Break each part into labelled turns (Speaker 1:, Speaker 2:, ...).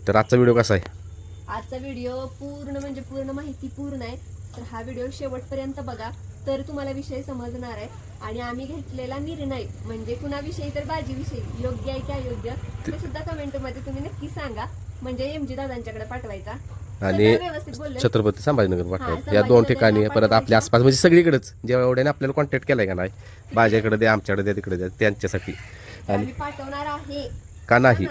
Speaker 1: तर आजचा व्हिडिओ कसा आहे?
Speaker 2: आजचा व्हिडिओ पूर्ण म्हणजे पूर्ण माहिती पूर्ण आहे. तर हा व्हिडिओ शेवटपर्यंत बघा, तर तुम्हाला विषय समजणार आहे. आणि आम्ही घेतलेला निर्णय म्हणजे कुणाविषयी तर बाजीविषयी योग्य आहे की अयोग्य ते सुद्धा कमेंट मध्ये तुम्ही नक्की सांगा. म्हणजे एमजी दादांच्याकडे पाठवायचा.
Speaker 1: आणि
Speaker 2: सगळं व्यवस्थित बोलले.
Speaker 1: छत्रपती संभाजीनगर
Speaker 2: हा,
Speaker 1: पाठवत या 2 ठिकाणी
Speaker 2: संभाजीनगरला
Speaker 1: परत आपल्या
Speaker 2: पाठवायचं.
Speaker 1: आसपास म्हणजे सगळीकडेच जेव्हा एवढ्याने आपल्याला कॉन्टॅक्ट केलाय का नाही, माझ्याकडे द्या, आमच्याकडे द्या, तिकडे द्या, त्यांच्यासाठी. आणि
Speaker 2: आम्ही पाठवणार आहे
Speaker 1: का नाही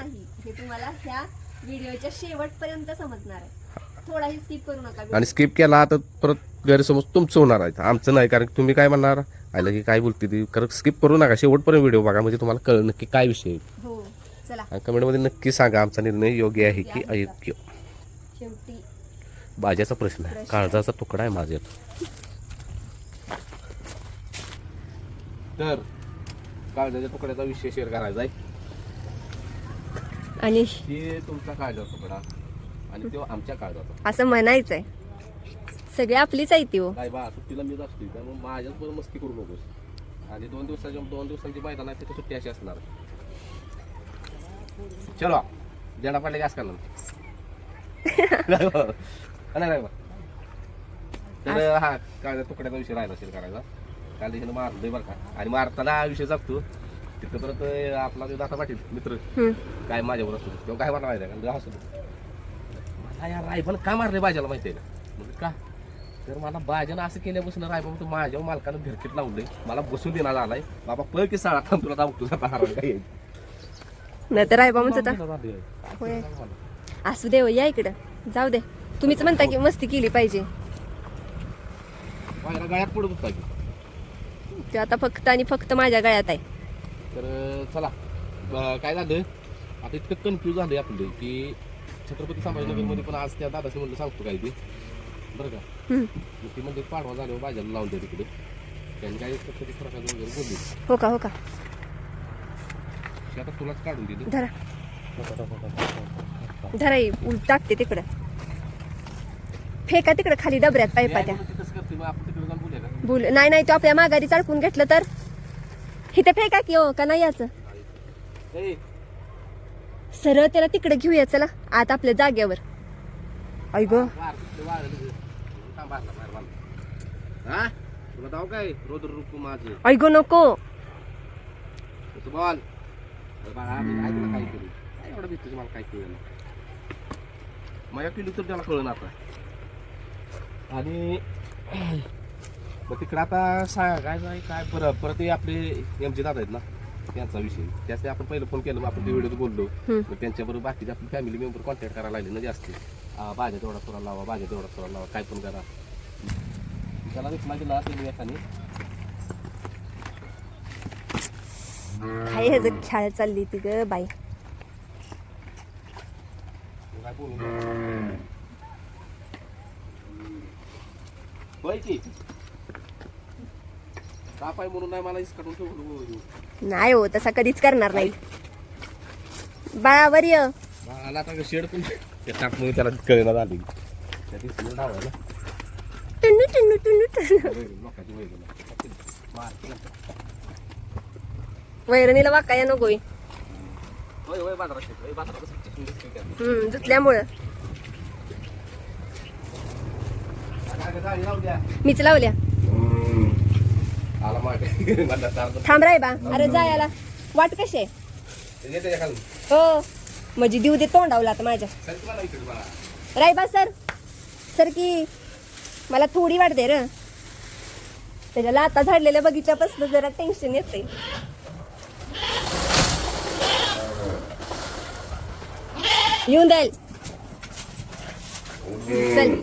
Speaker 2: हे तुम्हाला ह्या व्हिडिओच्या शेवटपर्यंत समजणार आहे. थोडाही स्किप करू नका.
Speaker 1: आणि स्किप केला तर परत गैरसमज तुमचं होणार आहे, आमचं नाही. कारण तुम्ही काय म्हणणार, आयला की काय बोलते ती, कारण स्किप करू नका, शेवटपर्यंत व्हिडिओ बघा म्हणजे तुम्हाला कळलं नक्की काय विषय आहे.
Speaker 2: हो चला,
Speaker 1: आणि कमेंटमध्ये नक्की सांगा आमचा निर्णय योग्य आहे की अयोग्य.
Speaker 2: शेवटी
Speaker 1: बाजाचा प्रश्न आहे, काळजाचा तुकडा आहे माझ्यात. तर काळजाच्या तुकड्याचा विषय शेअर करायचा आहे.
Speaker 2: आणि
Speaker 1: ते तुमचा काळजाचा तुकडा आणि तो आमच्या काळजाचा.
Speaker 2: असं म्हणायचंय, सगळी आपलीच आहे ती. हो
Speaker 1: काय बा, सुट्टीला मीच असतोय, त्यामुळे माझ्याच बरोबर मस्ती करू नकोस. आणि 2 दिवसांची मैदान आहे, तिथे सुट्टी अशी असणार. चलो जेणा पडले गॅस करणार. नाही बा. तर हा काळजा तुकड्याचा विषय राहिला असेल करायचा. काल हिनं मारलंय बरं का, आणि मारताना विषय जगतो तिथं. परत आपला जो दाता पाटील मित्र काय माझ्यावर असतो, तेव्हा काय म्हणा माहिती आहे का, मला या रायबाला का मारले बाजाला माहिती आहे का. म्हणजे का, तर मला बाजानं असं केल्यापासून रायबा तू माझ्या मालकानं घरकीत लावलंय, मला बसून देणार आलाय. बाबा पळ की साळा थांब, तुला दाखवतो जाता हरण काय
Speaker 2: नाही तर रायबा म्हणतो असू दे. या इकडं, जाऊ दे. तुम्हीच म्हणता की मस्ती केली पाहिजे.
Speaker 1: बाहेर गळ्यात पडत होता की.
Speaker 2: ते आता फक्त आणि फक्त माझ्या गळ्यात आहे.
Speaker 1: तर चला, काय झालं आता, इतकं कन्फ्यूज झालंय आपलं की छत्रपती संभाजीनगरमध्ये पण आज त्या दादाशी म्हणलं सांगतो काय ते बरं का. मग ती म्हणजे पाडवा झाल्यावर बाजारला लावून द्या तिकडे. त्यांनी काय छत्रपती प्रकाश वगैरे बोलली.
Speaker 2: हो का, हो का.
Speaker 1: आता तुलाच काढून दिली.
Speaker 2: धरा धरा, उलट टाकते तिकडं, फेका तिकडं खाली डबऱ्यात पायपा त्या.
Speaker 1: कसं करते मग आपण तिकडे जाऊन बोलूया का.
Speaker 2: बोल नाही तो आपल्या माघारी चालकून घेतलं तर इथे फेका की. हो का नाही याचं सरळ त्याला तिकडे घेऊया. चला आता आपल्या जाग्यावर. ऐ ग
Speaker 1: तुला जाऊ काय रोज रूप माझं
Speaker 2: ऐ ग नको.
Speaker 1: बोल काय केलं, काय एवढं भीतीच मला काय केलं माझ्या किलो तर त्याला कळलं आता. आणि मग तिकडं आता सांगायचं काय परत ते आपले एमजी दादा आहेत ना, त्यांचा विषय त्याचे आपण पहिलं फोन केलं, आपण ते व्हिडिओ बोललो. मग त्यांच्याबरोबर बाकीचे आपली फॅमिली मेंबर कॉन्टॅक्ट करायला लागले ना जास्त. भाज्या तेवढा थोडा लावा, भाज्या तेवढा थोडा लावा, काय पण करा. त्याला रिप्लाय दिला असेल एकाने.
Speaker 2: काय ह्याच खेळ चालली ती ग बाई.
Speaker 1: काय बोलू की कापाय म्हणून नाही मला इसकाटून ठेवलं.
Speaker 2: नाही हो, तसा कधीच करणार नाही. बाळावर य
Speaker 1: मला आता शेड पण टाकून त्याला कळेना झाली.
Speaker 2: टुन्नू टुन्नू टुन्नू टुन्नू. वैरणीला वाकाया नकोय. धुतल्यामुळं मीच लावल्या. थांब राय बा. अरे जायला वाट कशी आहे. हो म्हणजे देऊ दे तोंडावला आता माझ्या. रायबा सर की मला थोडी वाटते र. त्याच्या लाता झाडलेल्या बगीच्यापासून जरा टेन्शन येते. येऊन जाईल. चल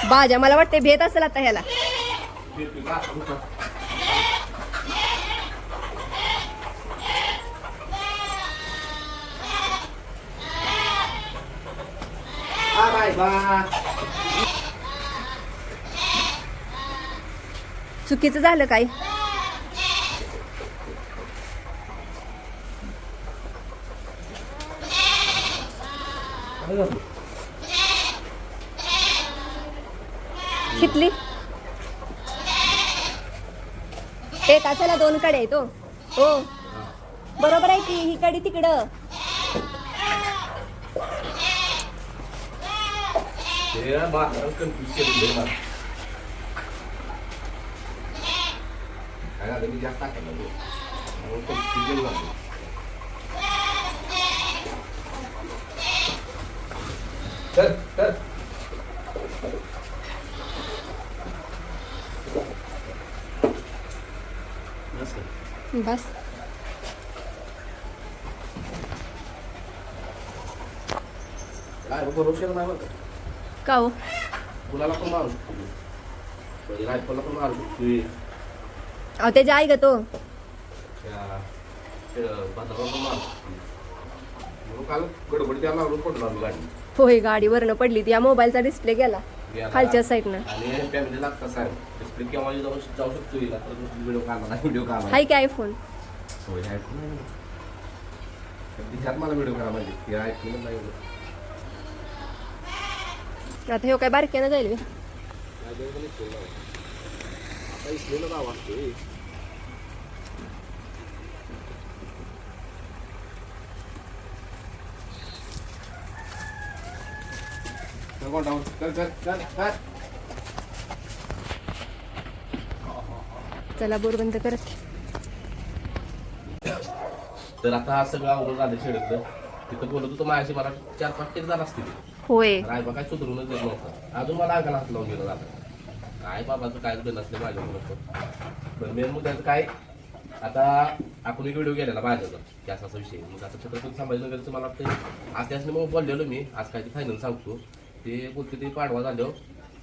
Speaker 2: बाजा मला वाटते भेट असेल आता ह्याला. चुकीचं झालं काय. शिकली एका चला 2 कडे आहे तो हो बरोबर आहे की ही कडी तिकडं
Speaker 1: ते मला कन्फ्यूज केलं मला काय झालं मी जास्त टाकायला लागलो म्हणून कन्फ्युजन झालं तर
Speaker 2: बस
Speaker 1: काय भरोसा नाही बरं
Speaker 2: का हो
Speaker 1: कुणाला पण मारू शकतो म्हणजे रायफलला पण मारू शकतोय
Speaker 2: अहो त्याची आई ग तो
Speaker 1: भाताला पण मारू शकतोय म्हणून काल गडबडी त्याला लावून पडलो आम्ही गाडी
Speaker 2: होय गाडीवरनं पडली ती या मोबाईलचा डिस्प्ले गेला खालच्या साईडनं
Speaker 1: आणि फॅमिली लागतात साहेब डिस्प्ले केव्हा जाऊ शकतो हिला तर व्हिडिओ काढला नाही व्हिडिओ काढला
Speaker 2: हाय काय आयफोन
Speaker 1: होय आयफोन नाही तिच्यात मला व्हिडिओ करा म्हणजे हे आयफोन नाही
Speaker 2: आता हे काय बारक्यानं जाईल बे.
Speaker 1: आता इसलेलं गाव असते
Speaker 2: चला बोर बंद करत
Speaker 1: तर आता सगळं आवडून झालं शेडतलं तिथं बोलत होतो माझ्याशी मला 4-5 केस झाला असतील
Speaker 2: होय
Speaker 1: रायबा काय सुधरूनच देत नव्हतं अजून मला अंगाला हात लावून गेलं जातं काय बाबाचं काय बन असलं माझ्या म्हणत पण मेन मुद्द्याचं काय आता आपण एक व्हिडिओ गेलेला माझ्याचा की असा विषय मग आता छत्रपती संभाजीनगरचं मला वाटतं आज त्यासने मग बोललेलो मी आज काय ते फायनल सांगतो ते बोलते ते पाडवा झाल्यावर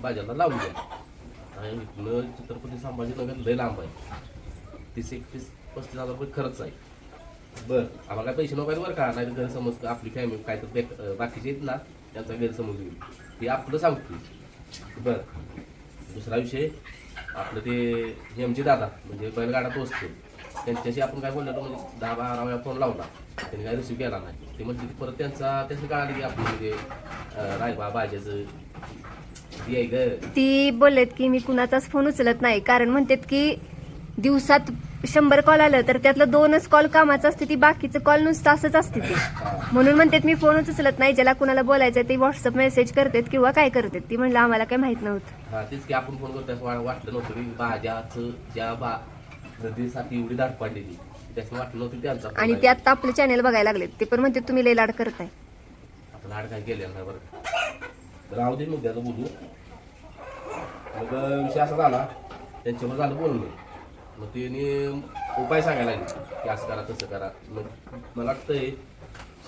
Speaker 1: बाजारला लावून द्या आणि इथनं छत्रपती संभाजीनगर लय लांब आहे 30-31-35 हजार रुपये खर्च आहे बरं आम्हाला काय पैसे नव्हते बरं का नाही तर गैरसमज आपली फॅमिली काय तर बाकीचे आहेत ना त्यांचा गैरसमज होईल ते आपलं सांगतो बरं दुसरा विषय आपलं ते एमचे दादा म्हणजे बैलगाडा पोचतो त्यांच्याशी आपण काय बोललो म्हणजे 10-12 वेळा फोन लावला त्यांनी काय रिसिव्ह केला नाही ते म्हणजे परत त्यांनी कळाली की आपली म्हणजे रायबा बाजाचं
Speaker 2: ती बोललेत की मी कुणाचाच फोन उचलत नाही कारण म्हणतात की दिवसात 100 कॉल आलं तर त्यातलं 2च कॉल कामाचं असते ती बाकीचं कॉल नुसतं असंच असते ते म्हणून म्हणतात मी फोनच उचलत नाही ज्याला कुणाला बोलायचं ते व्हॉट्सअप मेसेज करतात किंवा काय करतात ती म्हणलं आम्हाला काही माहित नव्हतं
Speaker 1: हा तेच की आपण फोन करतो असं वाटलं नव्हतं की भाज्याचं ज्या नदीसाठी एवढी दाट पडलेली त्याचं वाटलं नव्हतं त्यांचा
Speaker 2: आणि ते आता आपलं चॅनेल बघायला लागलेत ते पण म्हणतात तुम्ही लय लाड करताय
Speaker 1: आपण लाड काय केलेलं नाही बरं राहू दे मुद्द्याचं बोलू मग विषय असा झाला त्यांच्यावर झालं बोलणं मग त्याने उपाय सांगायला लागले की असं करा तसं करा मग मला वाटतंय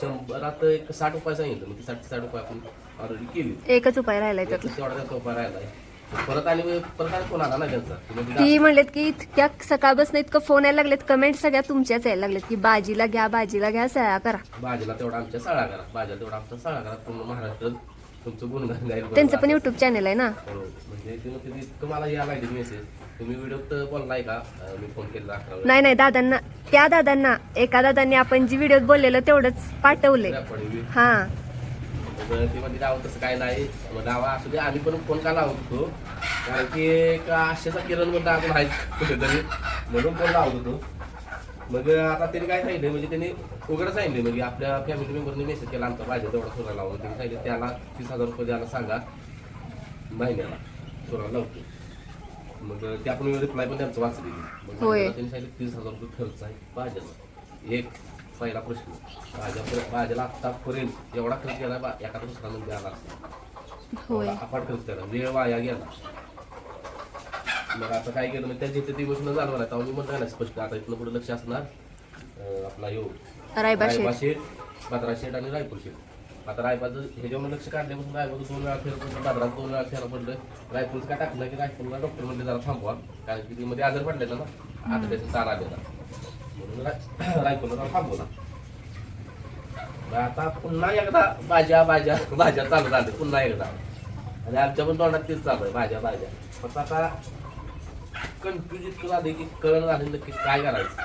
Speaker 1: 100 एक 60 उपाय सांगितलं मग ते 60 उपाय आपण ऑलरेडी केली
Speaker 2: एकच उपाय राहिलाय त्यातला
Speaker 1: तेवढा त्यांचा उपाय राहिलाय परत आणि फोन आला ना त्यांचा
Speaker 2: ती म्हणलेत की इतक्या सकाळपासून इतकं फोन यायला लागलेत कमेंट सगळ्या तुमच्याच यायला लागलेत की बाजीला घ्या सळा करा
Speaker 1: भाजीला तेवढा आमच्या सळा करा भाजीला तेवढा आमच्या सळा करा पूर्ण महाराष्ट्रात तुमचं गुणगान गाईल
Speaker 2: त्यांचं पण युट्यूब चॅनल आहे ना
Speaker 1: म्हणजे ते इतकं मला यायला लागले मेसेज तुम्ही व्हिडिओत बोललाय का मी फोन केला
Speaker 2: नाही दादांना त्या दादांना एका दादांनी आपण जी व्हिडिओत बोललेलं तेवढंच पाठवले हा
Speaker 1: ते म्हणजे डाव तसं काय नाही डावा असू दे आम्ही पण फोन का लावत होतो कारण की एक आशेचा किरण म्हणून आपण आहे कुठेतरी म्हणून फोन लावत होतो मग आता त्यांनी काय सांगितलं म्हणजे त्यांनी उघडं सांगितलं म्हणजे आपल्या फॅमिली मेंबरने मेसेज केला आमचा पाहिजे तेवढा सोडा लावून त्यांनी सांगितलं त्याला 30,000 रुपये द्यायला सांगा महिन्याला सोडा लावतो मग ते आपण रिप्लाय पण त्यांचं वाचलेली मग त्यांनी सांगितलं 30,000 रुपये खर्च आहे भाज्याला एक पहिला प्रश्न भाज्याला आत्तापर्यंत एवढा खर्च केला एखादा दुसरा म्हणजे आला असता अफाट खर्च केला वेळ वाया गेला मग आता काय केलं म्हणजे त्याच्या इथे दिवस न झालं नाही मी म्हणतो ना स्पष्ट आता इथनं पुढे लक्ष असणार आपला रायबा शेठ भद्रा शेठ आणि रायपूर शेठ आता रायबाचं ह्याच्यावर लक्ष काढल्यापासून रायबाचं 2 वेळा फेर पडलं भद्रात 2 वेळा फेरा पडलं रायपूरचं काय टाकलं की रायपूरला डॉक्टर म्हणजे जरा थांबवा कारण की ती मध्ये आजार पडलेला ना आता त्याचा चारा आलेला म्हणून रायपूरला जरा थांबवला आता पुन्हा एकदा भाज्या चालू झाले पुन्हा एकदा आणि आमच्या पण तोंडात तेच चालू आहे भाज्या फक्त आता कन्फ्युज इतकं झालं की कळण झालं नक्की काय करायचं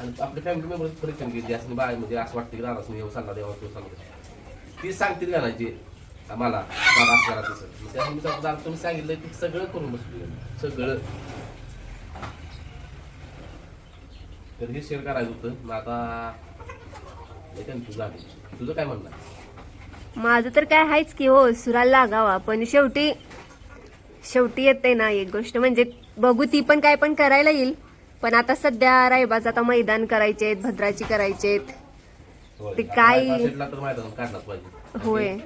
Speaker 1: आणि आपल्या फॅमिली मेंबर्स परीक्षण घेतली असं बाय म्हणजे असं वाटतं की राहणार येऊ चालला देवा तो चालला ती सांगतील घालायची आम्हाला बाबा असं करा तसं. मग त्यामुळे मी सांगतो, तुम्ही सांगितलं की सगळं करून बसलो सगळं. तर हे शेअर करायचं होतं. मग आता तुझं झालं, तुझं काय म्हणणं आहे?
Speaker 2: माझं तर काय आहेच की हो, सुराला लागावा. पण शेवटी येते ना एक गोष्ट, म्हणजे बघू ती पण काय पण करायला येईल. पण आता सध्या रायबाचं आता मैदान करायचेत, भद्राची करायचेत, ते काय
Speaker 1: तर मैदान काढलाच पाहिजे.
Speaker 2: होय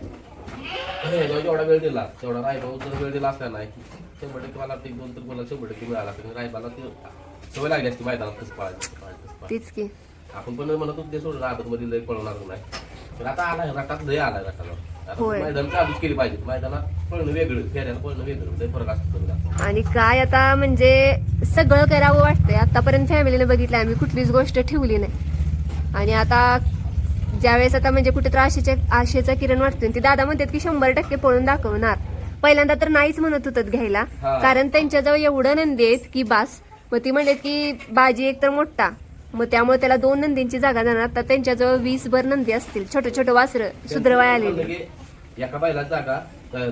Speaker 1: जेवढा वेळ दिला तेवढा रायबाला जर वेळ दिला असता नाही 100% मला ते 2 तर बोला 100% मिळाला. तर रायबाला ते सवय लागली असती मैदानात कसं पळायचं.
Speaker 2: तीच की
Speaker 1: आपण पण म्हणत होते सोडून आदत मध्ये लय पळवणार नाही. तर आता आलाय रटात लय आलाय रटाला.
Speaker 2: होय.
Speaker 1: मैदान चालूच केली पाहिजे. मैदानात पळणं वेगळं, फेऱ्याला पळणं वेगळं, लय फरक असतो.
Speaker 2: आणि काय आता म्हणजे सगळं करावं वाटतंय. आतापर्यंत फॅमिलीने बघितलं, आम्ही कुठलीच गोष्ट ठेवली नाही. आणि आता ज्यावेळेस आता म्हणजे कुठे तर आशेचा किरण वाटतोय, ते दादा म्हणतात की 100% पळून दाखवणार. पहिल्यांदा तर नाहीच म्हणत होतात घ्यायला, कारण त्यांच्याजवळ एवढं नंदी आहेत की बास. मग ती म्हणतात की बाजी एक तर मोठा, मग त्यामुळे त्याला 2 नंदींची जागा जाणार. तर त्यांच्याजवळ 20 भर नंदी असतील, छोटे छोटे वासरं सुधरवाय आलेली.
Speaker 1: एका बैलाची जागा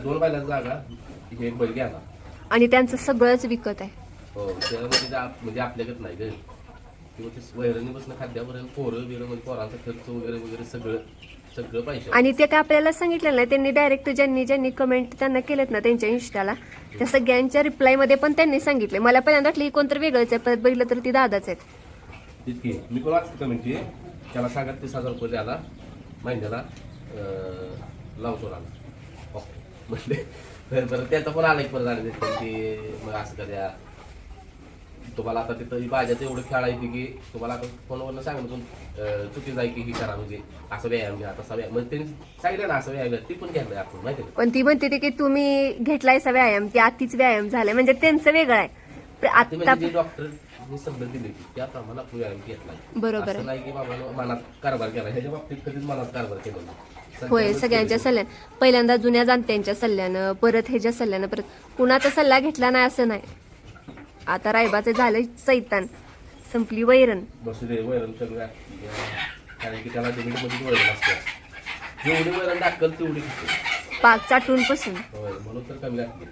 Speaker 1: 2 बैलाची जागा हे बैल घ्यायला.
Speaker 2: आणि त्यांचं सगळंच विकत आहे.
Speaker 1: हो, म्हणजे आपल्याकडे नाही ग. किंवा ते वैरणीपासून खाद्यापर्यंत पोरं बिरं म्हणजे पोरांचा खर्च वगैरे वगैरे सगळं पाहिजे.
Speaker 2: आणि ते काय आपल्याला सांगितलं नाही, त्यांनी डायरेक्ट ज्यांनी कमेंट त्यांना केलेत ना त्यांच्या इंस्टाला, त्या सगळ्यांच्या रिप्लाय मध्ये पण त्यांनी सांगितले. मला पहिल्यांदा वाटलं कोणतरी वेगळंच आहे, परत बघितलं तर ती दादाच आहेत.
Speaker 1: तितकी मी पण वाचते कमेंटची. त्याला सांगा 30,000 रुपये द्याला महिन्याला लावतो राहणार म्हणजे. तर त्याचं पण आलं एक परत आले ते. मग असं का द्या तुम्हाला आता तिथं भाज्याचं एवढं खेळ आहे की तुम्हाला आता फोनवरनं सांगितलं चुकीचं आहे की ही करा, म्हणजे असं व्यायाम घ्या तसा व्यायाम. म्हणजे त्यांनी सांगितलं ना असं व्यायाम घ्या, ती पण घ्यायला आपण माहिती आहे.
Speaker 2: पण ती म्हणते की तुम्ही घेतलायसा व्यायाम, ती आतीच व्यायाम झालाय, म्हणजे त्यांचं वेगळं आहे. आता
Speaker 1: डॉक्टर सल्ला दिले की त्याप्रमाणे आपण व्यायाम घेतला.
Speaker 2: बरोबर आहे.
Speaker 1: नाही की बाबा मनात कारभार केला, ह्याच्या बाबतीत कधीच मनात कारभार केला.
Speaker 2: होय, सगळ्यांच्या सल्ल्यानं, पहिल्यांदा जुन्या जाणत्यांच्या सल्ल्यानं, परत ह्याच्या सल्ल्यानं, परत कुणाचा सल्ला घेतला नाही असं नाही. आता रायबाचं झालं सैतान, संपली वैरण.
Speaker 1: बसू दे वैरण सगळं, कारण की त्याला लिमिटमध्ये वैरण असते. जेवढी वैरण टाकल तेवढी
Speaker 2: पाक चाटून पासून.
Speaker 1: होय, म्हणून तर कमी लागते.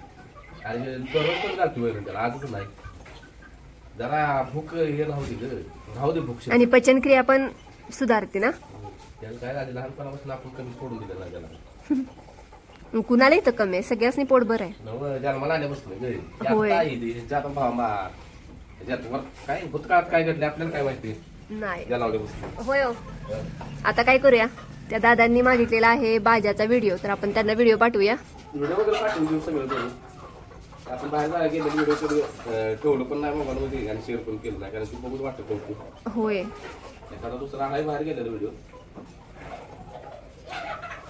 Speaker 1: आणि दररोज पण घालते वैरण त्याला, आजच नाही. जरा भूक हे राहू दे भूक.
Speaker 2: आणि पचनक्रिया पण सुधारते ना.
Speaker 1: त्याला काय झाले लहानपणापासून आपण कमी सोडून दिलं ना त्याला.
Speaker 2: कुणाला इथं कमी आहे, सगळ्यासनी पोट बरं आहे.
Speaker 1: जन्माला आल्यापासून
Speaker 2: होय.
Speaker 1: काय भूतकाळात काय घडले आपल्याला काय माहिती
Speaker 2: नाही.
Speaker 1: जन्माला
Speaker 2: होय. आता काय करूया, त्या दादांनी मागितलेला आहे बाजाचा व्हिडिओ, तर आपण त्यांना व्हिडिओ पाठवूया.
Speaker 1: व्हिडिओ वगैरे पाठवून देऊ सगळं करून. आपण बाहेर जायला गेलं व्हिडिओ ठेवलं पण नाही मोबाईलमध्ये आणि शेअर पण केलं नाही, कारण ती बघून वाटत.
Speaker 2: होय,
Speaker 1: एखादा दुसरा आहे बाहेर गेलेला व्हिडिओ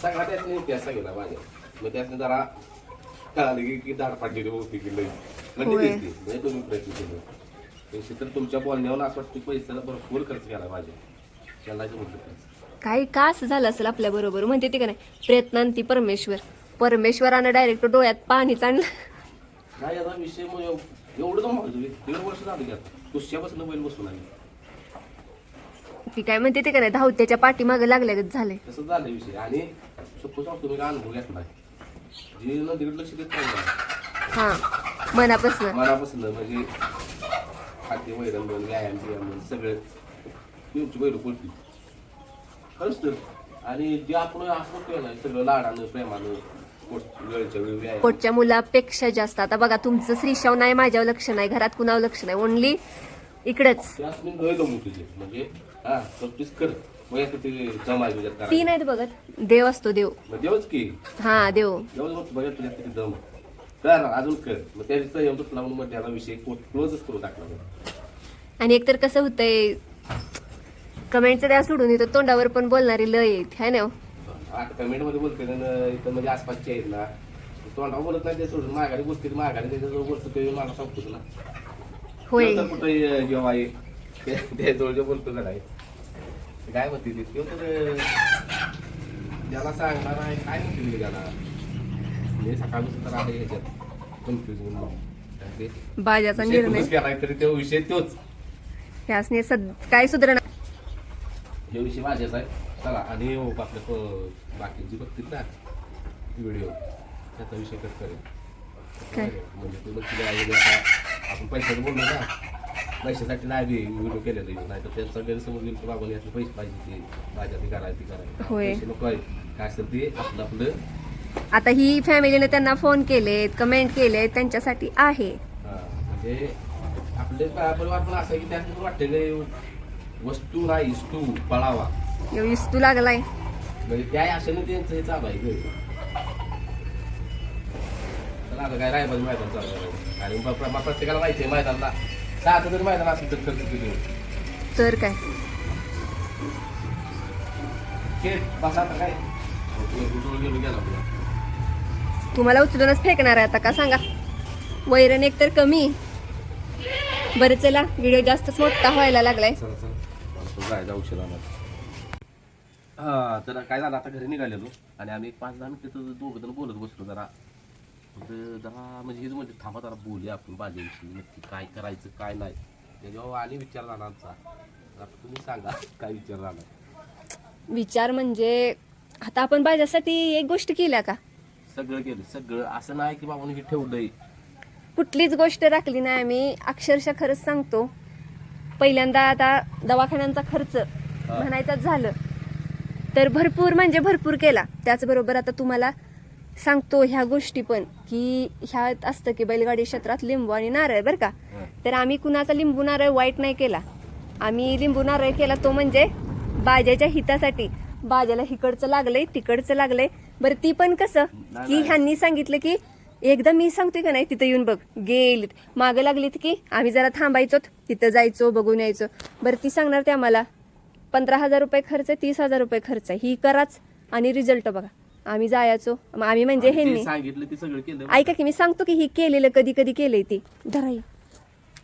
Speaker 1: सगळा त्यातनी इतिहास सांगितला माझ्या. मग त्यातनं जरा कळालं की धाड पाडलेली होती की लई म्हणजे तुम्ही प्रयत्न केले. पैसे तर तुमच्या बोलण्यावर असं वाटतं पैशाला भरपूर खर्च केला माझ्या त्याला
Speaker 2: काही का असं झालं असेल आपल्या बरोबर. म्हणते ते का नाही, प्रयत्नांती परमेश्वरानं डायरेक्ट डोळ्यात पाणी चांगलं
Speaker 1: नाही. याचा विषय मग एवढं जाऊन बघतो 1.5 वर्ष झालं की आता तुझ्यापासून बैल बसून आली.
Speaker 2: ती काय म्हणते ते का नाही, धावत्याच्या पाठीमागे लागल्यागत झाले.
Speaker 1: तसं झालं विषय. आणि सपोज तुम्ही काय अनुभव घेतला जी नदीकडे लक्ष देत नाही
Speaker 2: हा, मनापासून
Speaker 1: म्हणजे खाद्य वैरण दोन व्यायाम सगळं तुमची बैल पडती खरंच तर. आणि जे आपण असं केलं सगळं लाडानं प्रेमानं वेळच्या वेळी व्यायाम.
Speaker 2: पोटच्या मुलापेक्षा जास्त. आता बघा, तुमचं श्रीशाव नाही, माझ्यावर लक्ष नाही, घरात कुणावर लक्ष नाही, ओनली इकडेच.
Speaker 1: म्हणजे हा प्रॅक्टिस कर ते जमाय तुझ्यात.
Speaker 2: ती नाहीत बघत, देव असतो देव.
Speaker 1: देवच की.
Speaker 2: हा, देव
Speaker 1: बघा तुझ्यात किती दम कर, अजून कर. मग त्याचा एवढं लावून मग त्याला विषय क्लोजच करून टाकला.
Speaker 2: आणि एकतर कसं होतंय, कमेंटचं त्या सोडून येतं, तोंडावर पण बोलणारी लय आहेत, है ना.
Speaker 1: आता कमेंट मध्ये बोलते इथं म्हणजे आसपासचे आहेत ना, तोंडावर बोलत नाही ते सोडून माघारी बोलते, माघारी त्याच्याजवळ बोलतो ते मला सांगतो ना.
Speaker 2: होय,
Speaker 1: कुठं जेव्हा आहे त्याजवळ जे बोलतो का नाही काय म्हणते ते तर ज्याला सांगणार आहे काय म्हणते मी त्याला. म्हणजे सकाळपासून तर आहे ह्याच्यात कन्फ्युजन
Speaker 2: बाजाचा निर्णय
Speaker 1: केलाय तरी तो विषय तोच
Speaker 2: त्यासने काय सुधारणा
Speaker 1: हे विषय माझ्याच आहे. चला आणि आपल्या बाकीची बघतील ना व्हिडिओ त्याचा विषय कट करेल
Speaker 2: काय?
Speaker 1: म्हणजे तू नक्की काय आता आपण पैशाचं बोललो ना, पैशासाठी नाही बी व्हिडिओ केलेला नाही तर त्यांचा गैरसमज येईल की बाबा यातले पैसे पाहिजे ते माझ्या ती करायला ती करायला
Speaker 2: होय.
Speaker 1: पैसे नको आहे काय असेल ते आपलं आपलं.
Speaker 2: आता ही फॅमिलीने त्यांना फोन केलेत, कमेंट केलेत, त्यांच्यासाठी आहे.
Speaker 1: म्हणजे आपले परिवार पण असं की त्यात वाटते की वस्तू नाही इस्तू पळावा
Speaker 2: इस्तू लागलाय.
Speaker 1: म्हणजे त्या आशेने त्यांचं हे चालू आहे घरी. चला आता काय रायबाजी मैदान चालू आहे आणि प्रत्येकाला माहिती आहे मैदानला 6 तरी मैदान असेल तर खर्च किती होईल.
Speaker 2: तर काय
Speaker 1: बस आता काय गेलो गेला आपला.
Speaker 2: तुम्हाला उचलूनच फेकणार आहे आता का सांगा. वैरण एक तर कमी. बरं चला, व्हिडिओ जास्तच मोठा व्हायला लागलाय.
Speaker 1: चला चला जायचा उशीर आला. हा तर काय झालं आता घरी निघालेलो आणि आम्ही 5-10 मिनिटं दोघं जण बोलत बसलो जरा म्हणजे हेच म्हणजे थांबा जरा बोलूया आपण भाज्यांची नक्की काय करायचं काय नाही त्याच्यावर आणि विचार झाला आमचा. आता तुम्ही सांगा काय विचार झाला.
Speaker 2: विचार म्हणजे आता आपण भाज्यासाठी एक गोष्ट केल्या का?
Speaker 1: सगळं केलं सगळं. असं नाही की बाबा हे ठेवलंय
Speaker 2: कुठलीच गोष्ट राखली नाही आम्ही. अक्षरशः खरंच सांगतो, पहिल्यांदा आता दवाखान्यांचा खर्च म्हणायचाच झालं तर भरपूर म्हणजे भरपूर केला. त्याचबरोबर आता तुम्हाला सांगतो ह्या गोष्टी पण की ह्यात असतं की बैलगाडी क्षेत्रात लिंबू आणि नारळ बरं का. तर आम्ही कुणाचा लिंबू नारळ वाईट नाही केला. आम्ही लिंबू नारळ केला तो म्हणजे बाजाच्या हितासाठी. बाजाला हिकडचं लागलंय तिकडचं लागलंय. बरं ती पण कसं की ह्यांनी सांगितलं की एकदा मी सांगतोय का नाही तिथं येऊन बघ, गेलीत मागं लागलीत की आम्ही जरा थांबायचो, तिथं जायचो बघून यायचो. बरं ती सांगणार ते आम्हाला 15,000 रुपये खर्च आहे, 30,000 रुपये खर्च आहे, ही कराच आणि रिझल्ट बघा. आम्ही जायचो. आम्ही म्हणजे ह्यांनी
Speaker 1: सांगितलं ते सगळं केलं.
Speaker 2: ऐका की मी सांगतो की ही केलेलं कधी कधी केलंय ती धराई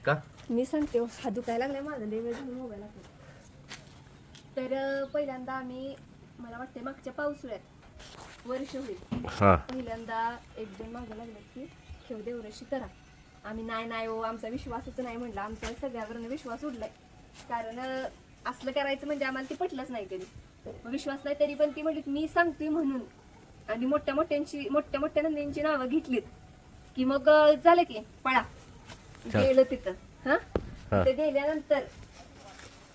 Speaker 1: का
Speaker 2: मी सांगते. हा दुखायला लागलाय माझं लय वेळ झाला मोबाईल. तर पहिल्यांदा आम्ही मला वाटते मागच्या पावसाळ्यात वर्ष होईल पहिल्यांदा 1-2 मागं लागलं की ठेव देवरशी करा. आम्ही नाही हो आमचा विश्वासच नाही म्हटलं. आमचा सगळ्यावरून विश्वास उडलाय कारण असलं करायचं म्हणजे आम्हाला ती पटलंच नाही कधी. विश्वास नाही तरी पण ती म्हणली मी सांगतोय म्हणून आणि मोठ्या मोठ्या नंदींची नावं घेतलीत की मग झालं की पळा गेलं तिथं. हा तिथं गेल्यानंतर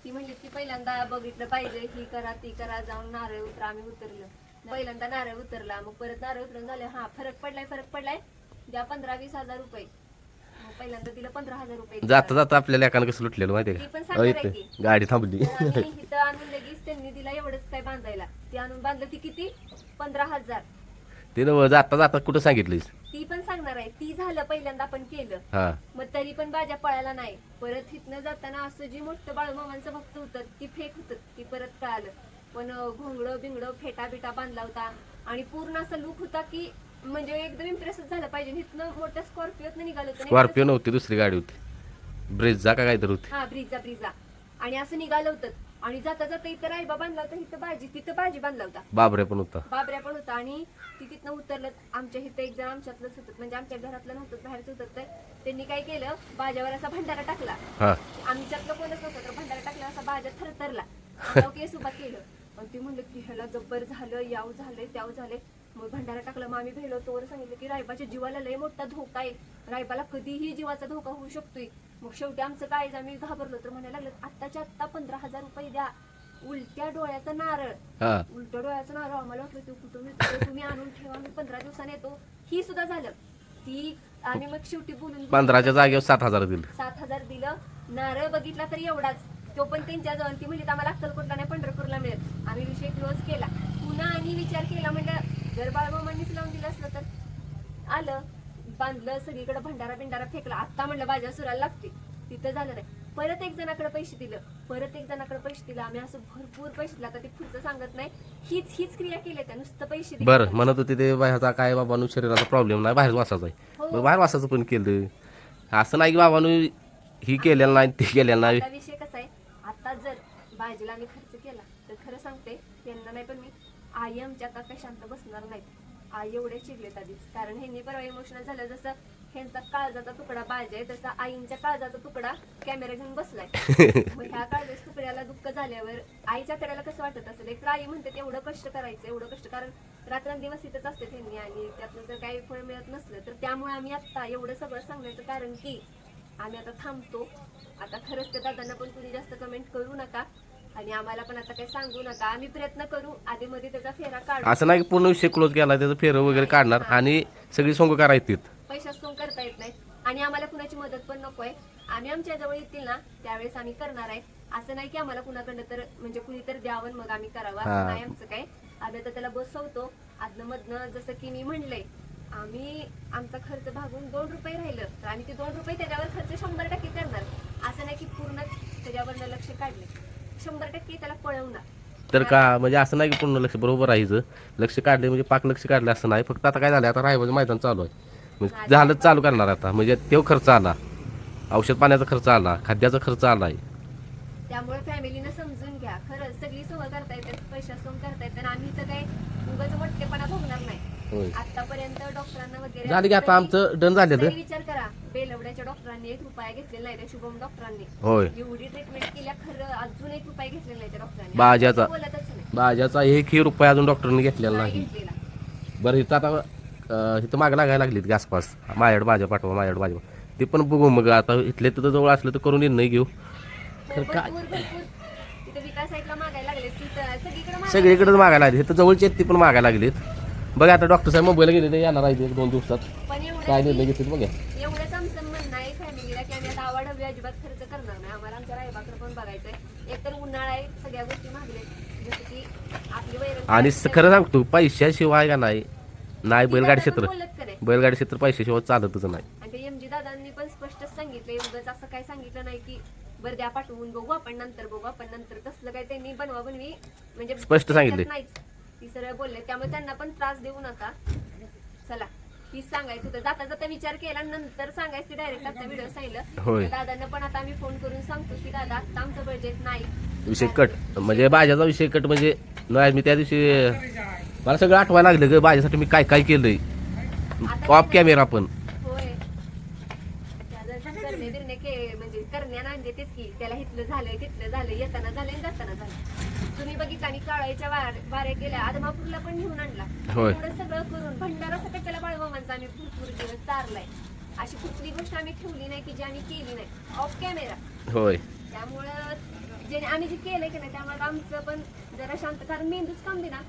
Speaker 2: ती म्हणली की पहिल्यांदा बघितलं पाहिजे ही करा ती करा जाऊन नारळ उतरा. आम्ही उतरलं पहिल्यांदा नारळ उतरला. मग परत नारळ उतरून झाले. हा फरक पडलाय द्या 15-20 हजार रुपये. मग पहिल्यांदा तिला 15,000 रुपये
Speaker 1: जाता जाता आपल्याला एकानं कसं लुटलेलं माहितीये
Speaker 2: ती पण
Speaker 1: का
Speaker 2: सांगणार आहे की.
Speaker 1: गाडी थांबली
Speaker 2: इथं आणून लगेच त्यांनी दिला एवढंच काय बांधायला. ती आणून बांधलं ती किती 15,000.
Speaker 1: ते जाता जाता कुठं सांगितलीस
Speaker 2: ती पण सांगणार आहे. ती झालं पहिल्यांदा आपण केलं
Speaker 1: हा
Speaker 2: मग तरी पण बाजा पळायला नाही. परत इथनं जाताना असं जी मोठं बाळूमामांचं भक्त होतं ती फेक होतं ती परत कळालं. पण घोंगडं बिंगडं फेटा बिटा बांधला होता आणि पूर्ण असा लुक होता की म्हणजे एकदम इम्प्रेसच झालं पाहिजे. इथनं मोठ्या स्कॉर्पिओत निघालो होतं.
Speaker 1: स्कॉर्पिओ नव्हती दुसरी गाडी होती ब्रिझा का काहीतरी होती.
Speaker 2: हा ब्रिजा आणि असं निघालं होतं आणि जाता जाता इथं रायबा बांधला होता. तिथं बाजी बांधला होता.
Speaker 1: बाबऱ्या पण होता
Speaker 2: आणि ती तिथनं उतरलं. आमच्या इथं एक जण आमच्यातलंच होतं म्हणजे आमच्या घरातलं नव्हतं बाहेरच होतं. तर त्यांनी काय केलं बाजावर असा भंडारा टाकला. आमच्यातलं कोणच नव्हतं तर भंडारा टाकला असा बाजा थरथरला केस उभा केलं आणि ती म्हणलं की ह्याला जब्बर झालं याव झालंय त्याव झालंय. मग भंडारा टाकला. मग आम्ही भेलो तोवर सांगितलं की रायबाच्या जीवाला लय मोठा धोका आहे. रायबाला कधीही जीवाचा धोका होऊ शकतोय. मग शेवटी आमचं काय आम्ही घाबरलो तर म्हणायला लागलं आत्ताच्या आत्ता 15,000 रुपये द्या. उलट्या डोळ्याचा नारळ आम्हाला वाटलं तू कुठून मिळतो तुम्ही आणून ठेवा मी 15 दिवसांनी येतो. ही सुद्धा झालं ती आणि मग शेवटी बोलून
Speaker 1: 15च्या जागेवर 7,000 दिलं.
Speaker 2: 7,000 दिलं. नारळ बघितला तरी एवढाच. तो पण त्यांच्या जवळ ती म्हणजे आम्हाला अक्कलकोटला नाही पंढरपूरला मिळत. आम्ही विषय क्लोज केला. पुन्हा आणि विचार केला म्हणजे जर बाळमामांनीच लावून दिलं असलं तर आलं बांधलं सगळीकडे भंडारा बिंडारा फेकला. आता म्हणलं बाजा सुरायला लागते तिथं झालं नाही. परत एक जणाकडे पैसे दिलं. आम्ही असं भरपूर पैसे दिले. आता ते पुढचं सांगत नाही. हीच क्रिया केली त्या नुसतं पैसे
Speaker 1: बरं म्हणत होते ते बाहेरचा काय बाबांनो शरीराचा प्रॉब्लेम नाही बाहेर वासाचा आहे. बाहेर वासाचं पण केलं. असं नाही की बाबांनो ही केलेलं नाही ती केलेलं नाही.
Speaker 2: विषय कसा आहे आता जर भाजीला आम्ही खर्च केला तर खरं सांगते यांना नाही पण मी आई आमच्या आता काही शांत बसणार नाहीत. आई एवढे चिडलेत आधीच कारण ह्यांनी परवा इमोशनल झालं. जसं ह्यांचा काळजाचा तुकडा बाजे तसा आईंच्या काळजाचा तुकडा कॅमेरा घेऊन बसलाय. मग ह्या काळजाच्या तुकड्याला दुःख झाल्यावर आईच्या कड्याला कसं वाटत असेल. एक आई म्हणते एवढं कष्ट करायचं एवढं कष्ट कारण रात्रंदिवस इथंच असते त्यांनी आणि त्यातनं जर काही फळ मिळत नसलं तर त्यामुळे आम्ही आता एवढं सगळं सांगण्याचं कारण की आम्ही आता थांबतो. आता खरंच त्या दादांना पण कुणी जास्त कमेंट करू नका आणि आम्हाला पण आता काही सांगू नका. आम्ही प्रयत्न करू आधी मध्ये त्याचा फेरा काढू.
Speaker 1: असं नाही की पूर्ण विषय क्लोज केला, त्याचं फेरं वगैरे काढणार आणि सगळी सोंग करायची.
Speaker 2: पैशात सोंग करता येत नाही आणि आम्हाला कुणाची मदत पण नकोय. आम्ही आमच्या जवळ येतील ना त्यावेळेस आम्ही करणार आहे. असं नाही की आम्हाला कुणाकडनं तर म्हणजे कुणी तर द्यावं मग आम्ही करावं असं नाही आमचं काय. आम्ही आता त्याला बसवतो आदनं मधनं. जसं की मी म्हणलंय आम्ही आमचा खर्च भागून 2 रुपये राहिलं तर आम्ही ते 2 रुपये त्याच्यावर खर्च 100% करणार. असं नाही की पूर्णच त्याच्यावर लक्ष काढले. 100% त्याला पळवणार.
Speaker 1: तर का म्हणजे असं नाही की पूर्ण लक्ष बरोबर राहायचं. लक्ष काढले म्हणजे पाक लक्ष काढले असं नाही. फक्त आता काय झालं, आता रायबाचं मैदान चालू आहे म्हणजे झालंच चालू करणार आता. म्हणजे तो खर्च आला, औषध पाण्याचा खर्च आला, खाद्याचा खर्च आला आहे.
Speaker 2: त्यामुळे फॅमिलीनं समजून घ्या. खरंच सगळी सोय करता येतात, पैशा सोंग करता येतात. आम्ही तर काही उगाच मोठेपणा भोगणार नाही. आतापर्यंत डॉक्टरांना वगैरे
Speaker 1: झाली की आता आमचं डन झालं. तर
Speaker 2: विचार करा, बेलवड्याच्या डॉक्टरांनी 1 रुपया घेतलेला नाही. त्या शुभम डॉक्टरांनी
Speaker 1: होय
Speaker 2: एवढी ट्रीटमेंट केल्या, खरं अजून 1 रुपया घेतलेला नाही त्या डॉक्टरांनी.
Speaker 1: बाजाचा
Speaker 2: बोलतच नाही,
Speaker 1: बाजाचा 1ही रुपया अजून डॉक्टरने घेतलेला नाही.
Speaker 2: घेतलेला.
Speaker 1: बरं इथं आता इथं मागं लागायला लागलीत की आसपास माझ्याकडे माझ्या पाठवा, माझ्याकडे माझ्या. ते पण बघू मग आता. इथले तर जवळ असलं तर करून निर्णय घेऊ. तर काय
Speaker 2: तिथे विकास साईडला मागायला लागले,
Speaker 1: सगळीकडेच मागायला लागले. इथं जवळची आहेत ती पण मागायला लागलीत. बघा आता डॉक्टर साहेब मुंबईला गेलेले, येणार आहे 1-2 दिवसात. काय निर्णय घेतील बघा.
Speaker 2: एवढंच आमचं म्हणणं आहे फॅमिलीला की आम्ही आता आवाढव्य अजिबात खर्च करणार नाही. आम्हाला आमच्या रायबाकडे पण बघायचंय. एकतर उन्हाळा आहे, सगळ्या गोष्टी मागले जसं की आपली वैरण.
Speaker 1: आणि खरं सांगतो पैशाशिवाय का नाही बैलगाडी क्षेत्र, बैलगाडी क्षेत्र पैशाशिवाय चालतच नाही.
Speaker 2: आणि ते एमजी दादांनी पण स्पष्टच सांगितलं, उगाच असं काय सांगितलं नाही की बरं द्या पाठवून बघू आपण नंतर, बघू आपण नंतर. तसलं काय त्यांनी बनवा बनवी म्हणजे
Speaker 1: स्पष्ट सांगितले
Speaker 2: नाहीच. ती सरळ बोलले. त्यामुळे त्यांना पण त्रास देऊ नका. चला हीच सांगायचं होतं. जाता जाता विचार केला नंतर सांगायचं ते डायरेक्ट आता व्हिडिओ सांगितलं. दादांना पण आता आम्ही फोन करून सांगतो की दादा आता आमचं बजेट नाही,
Speaker 1: विषय कट. म्हणजे भाज्याचा विषय कट. म्हणजे नाही मी त्या दिवशी मला सगळं आठवायला लागलं ग भाज्यासाठी मी काय काय केलंय ऑफ कॅमेरा पण.
Speaker 2: होय करणे बिरणे म्हणजे करण्या आणले तेच की त्याला हिथलं झालंय तिथलं झालं, येताना झालंय जाताना झालं. तुम्ही बघितलं आणि काळाच्या वाऱ्या गेल्या. आदमापूरला पण घेऊन आणला. एवढं सगळं करून भंडारा सगळं त्याला बाळवामांचा आम्ही भरपूर दिवस चारलाय. अशी कुठली गोष्ट आम्ही ठेवली नाही की जी आम्ही केली नाही ऑफ कॅमेरा.
Speaker 1: होय
Speaker 2: त्यामुळं जे आम्ही जे केलंय की नाही त्यामुळे आमचं पण जरा शांत. कारण मेंदूच काम देना.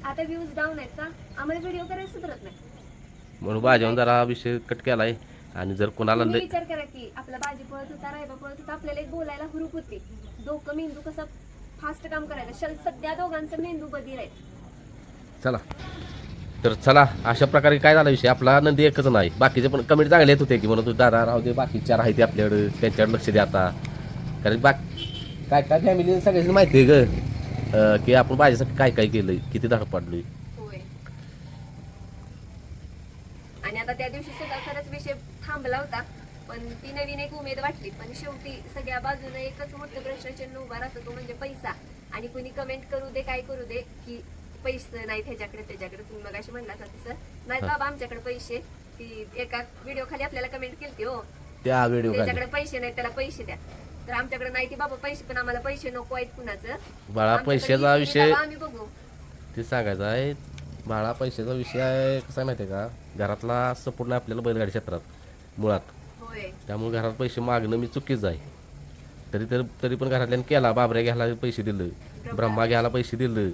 Speaker 2: आता व्ह्यूज डाऊन आहेत का आम्हाला व्हिडिओ करायला सुधरत नाही
Speaker 1: म्हणून भाज्यावर जरा विषय कट केलाय. आणि जर कोणाला
Speaker 2: विचार करा की आपला बाजी पळत होता, रायबा पळत होता, आपल्याला एक बोलायला हुरूप होती. डोकं मेंदू कसं फास्ट काम करायचं. सध्या दोघांचं मेंदू बधीर आहे.
Speaker 1: चला तर चला अशा प्रकारे काय झाला विषय. आपला नंदी एकच नाही, बाकीचे पण कमेंट चांगले येत होते की म्हणून दादा राहू दे, बाकी 4 आहेत आपल्याकडे, त्यांच्याकडे लक्ष द्या आता. कारण काय काय फॅमिली सगळ्यांनी माहिती आहे ग की आपण भाज्यासाठी काय काय केलंय, किती धड पडलोय.
Speaker 2: आणि आता त्या दिवशी सगळा खरंच विषय थांबला होता पण ती नवीन एक उमेद वाटली. पण शेवटी सगळ्या बाजूने एकच मोठं प्रश्नचिन्ह उभा राहतो, तो म्हणजे पैसा. आणि कुणी कमेंट करू दे काय करू दे की पैसे नाही त्याच्याकडे त्याच्याकडे. तुम्ही मग अशी म्हणला सर नाही बाबा आमच्याकडे पैसे. ती एका व्हिडिओ खाली आपल्याला कमेंट केली हो,
Speaker 1: त्या व्हिडिओ
Speaker 2: त्याच्याकडे पैसे नाही त्याला पैसे द्या. तर आमच्याकडे नाही ती बाबा पैसे, पण आम्हाला पैसे नको आहेत कुणाचं.
Speaker 1: बाळा पैशाचा विषय
Speaker 2: आम्ही बघू
Speaker 1: ते सांगायचं आहे. बाळा पैशाचा विषय कसा माहिती आहे का, घरातला सपोर्ट नाही आपल्याला बैलगाडी क्षेत्रात मुळात. त्यामुळे घरात पैसे मागणं मी चुकीच आहे. तरी पण घरातल्याने केला. बाबऱ्या घ्यायला पैसे दिलं, ब्रह्मा घ्यायला पैसे दिलं,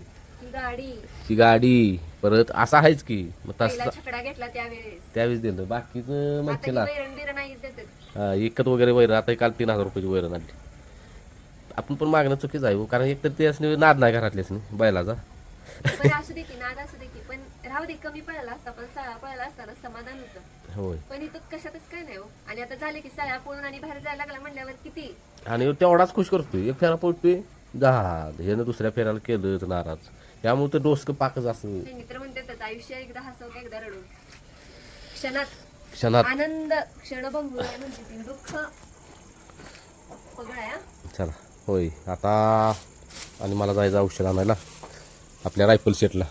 Speaker 1: ही गाडी परत असं आहेच की. मग तसं त्यावेळेस दिलं. बाकीचं म्हणतेला एकत वगैरे वैरण. आता काल 3000 रुपयाची वैरण आणली. आपण पण मागणं चुकीच आहे कारण एकतर ते असणे नाद नाही घरातल्याच नाही बैलाचा.
Speaker 2: असू दे की नाद असू दे की पण राहू दे. कमी पळाला असता पण साळा पळाला असताना समाधान होतं.
Speaker 1: होय
Speaker 2: पण इथं कशातच काय नाही हो. आणि आता झाले की साळा पळून आणि बाहेर जायला लागला म्हणल्यावर किती.
Speaker 1: आणि तेवढाच खुश करतोय. एक फेरा पळतोय जहाज, हे दुसऱ्या फेराला केलं नाराज. त्यामुळे तर डोसकं पाकच असं.
Speaker 2: मित्र म्हणतात आयुष्य एकदा हसवतं एकदा रडून. क्षणात
Speaker 1: क्षणात
Speaker 2: आनंद क्षणभंगूर आहे म्हणजे दुःख पगळा.
Speaker 1: चला होय आता. आणि मला जायचं औषध आणायला आपल्या रायफल सेटला.